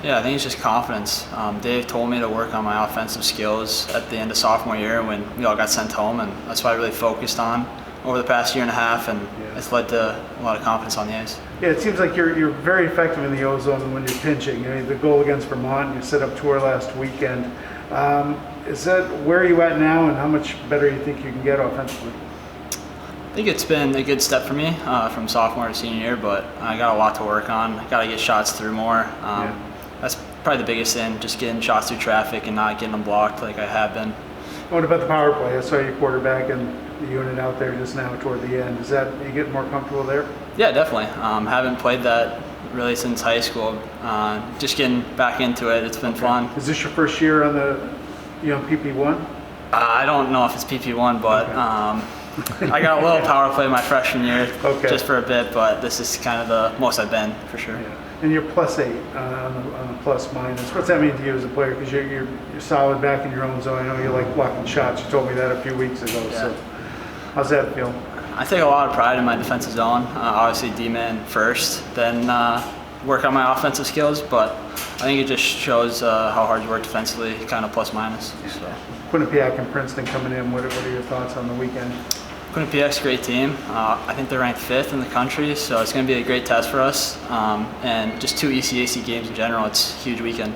Yeah, I think it's just confidence. Dave told me to work on my offensive skills at the end of sophomore year when we all got sent home, and that's what I really focused on over the past year and a half, and it's led to a lot of confidence on the ice. Yeah, it seems like you're very effective in the O-zone when you're pinching. You know, the goal against Vermont, you set up tour last weekend. Is that where are you at now, and how much better you think you can get offensively? I think it's been a good step for me from sophomore to senior year, but I got a lot to work on. I got to get shots through more. That's probably the biggest thing, just getting shots through traffic and not getting them blocked like I have been. What about the power play? I saw your quarterback and the unit out there just now toward the end. Is that you get more comfortable there? Yeah, definitely. Haven't played that really since high school. Just getting back into it. It's been fun. Is this your first year on the PP1? I don't know if it's PP1, but I got a little power play my freshman year just for a bit, but this is kind of the most I've been for sure. Yeah. And you're +8 on the plus minus. What's that mean to you as a player? Because you're solid back in your own zone. I know you like blocking shots. You told me that a few weeks ago. Yeah. So how's that feel? I take a lot of pride in my defensive zone. Obviously D-man first, then work on my offensive skills, but I think it just shows how hard you work defensively, kind of plus minus. So. Quinnipiac and Princeton coming in. What are your thoughts on the weekend? Quinnipiac's a great team. I think they're ranked 5th in the country, so it's going to be a great test for us. And just 2 ECAC games in general, it's a huge weekend.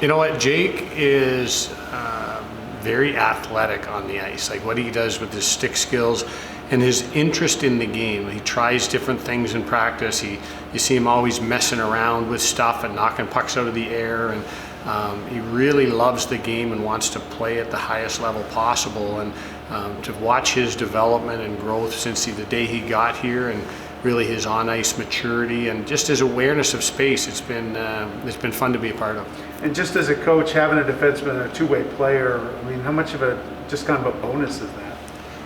You know what, Jake is very athletic on the ice. Like what he does with his stick skills and his interest in the game. He tries different things in practice. You see him always messing around with stuff and knocking pucks out of the air, and he really loves the game and wants to play at the highest level possible. And to watch his development and growth since the day he got here, and really his on-ice maturity and just his awareness of space, it's been fun to be a part of. And just as a coach, having a defenseman, a two-way player, I mean, how much of a just kind of a bonus is that?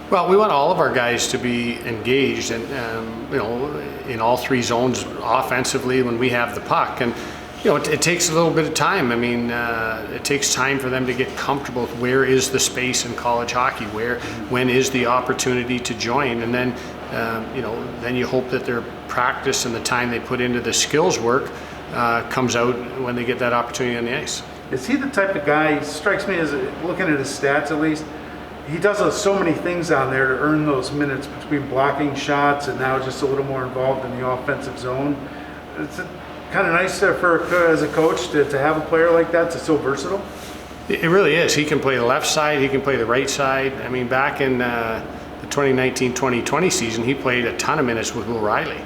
Well, we want all of our guys to be engaged, and you know, in all 3 zones offensively when we have the puck. And you know, it takes a little bit of time. I mean, it takes time for them to get comfortable with where is the space in college hockey, when is the opportunity to join, and then you know, then you hope that their practice and the time they put into the skills work comes out when they get that opportunity on the ice. Is he the type of guy? He strikes me as, looking at his stats at least, he does so many things on there to earn those minutes between blocking shots and now just a little more involved in the offensive zone. It's kind of nice as a coach to have a player like that that's so versatile. It really is. He can play the left side, he can play the right side. I mean, back in the 2019-2020 season, he played a ton of minutes with Will Riley,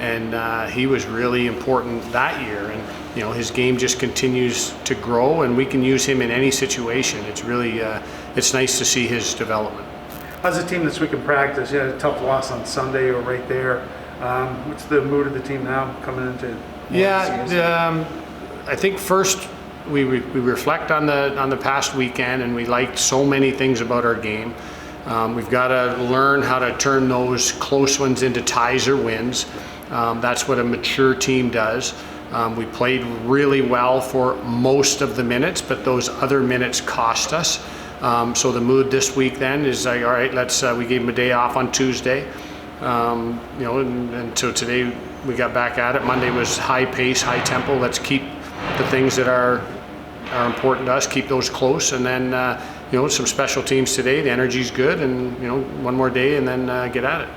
and he was really important that year. And you know, his game just continues to grow, and we can use him in any situation. It's really it's nice to see his development. How's the team this week in practice? You had a tough loss on Sunday, or right there. What's the mood of the team now coming into? I think first we reflect on the past weekend, and we liked so many things about our game. We've got to learn how to turn those close ones into ties or wins. That's what a mature team does. We played really well for most of the minutes, but those other minutes cost us. So the mood this week then is like, all right, we gave him a day off on Tuesday. You know, and so today we got back at it. Monday was high pace, high tempo. Let's keep the things that are important to us, keep those close, and then you know, some special teams today. The energy's good, and you know, one more day and then get at it.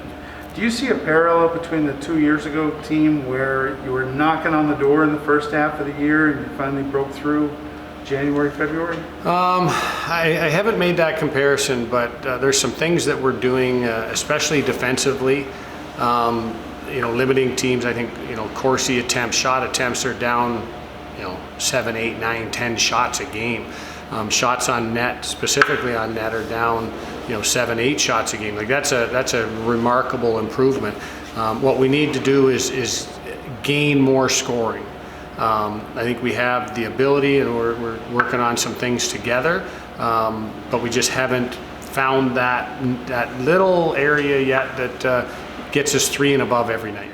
Do you see a parallel between the 2 years ago team where you were knocking on the door in the first half of the year and you finally broke through January, February? I haven't made that comparison, but there's some things that we're doing, especially defensively. You know, limiting teams. I think, you know, Corsi shot attempts are down, you know, 7, 8, 9, 10 shots a game. Shots on net, specifically on net, are down, you know, 7, 8 shots a game. Like that's a remarkable improvement. What we need to do is gain more scoring. I think we have the ability, and we're working on some things together, but we just haven't found that little area yet that gets us 3 and above every night.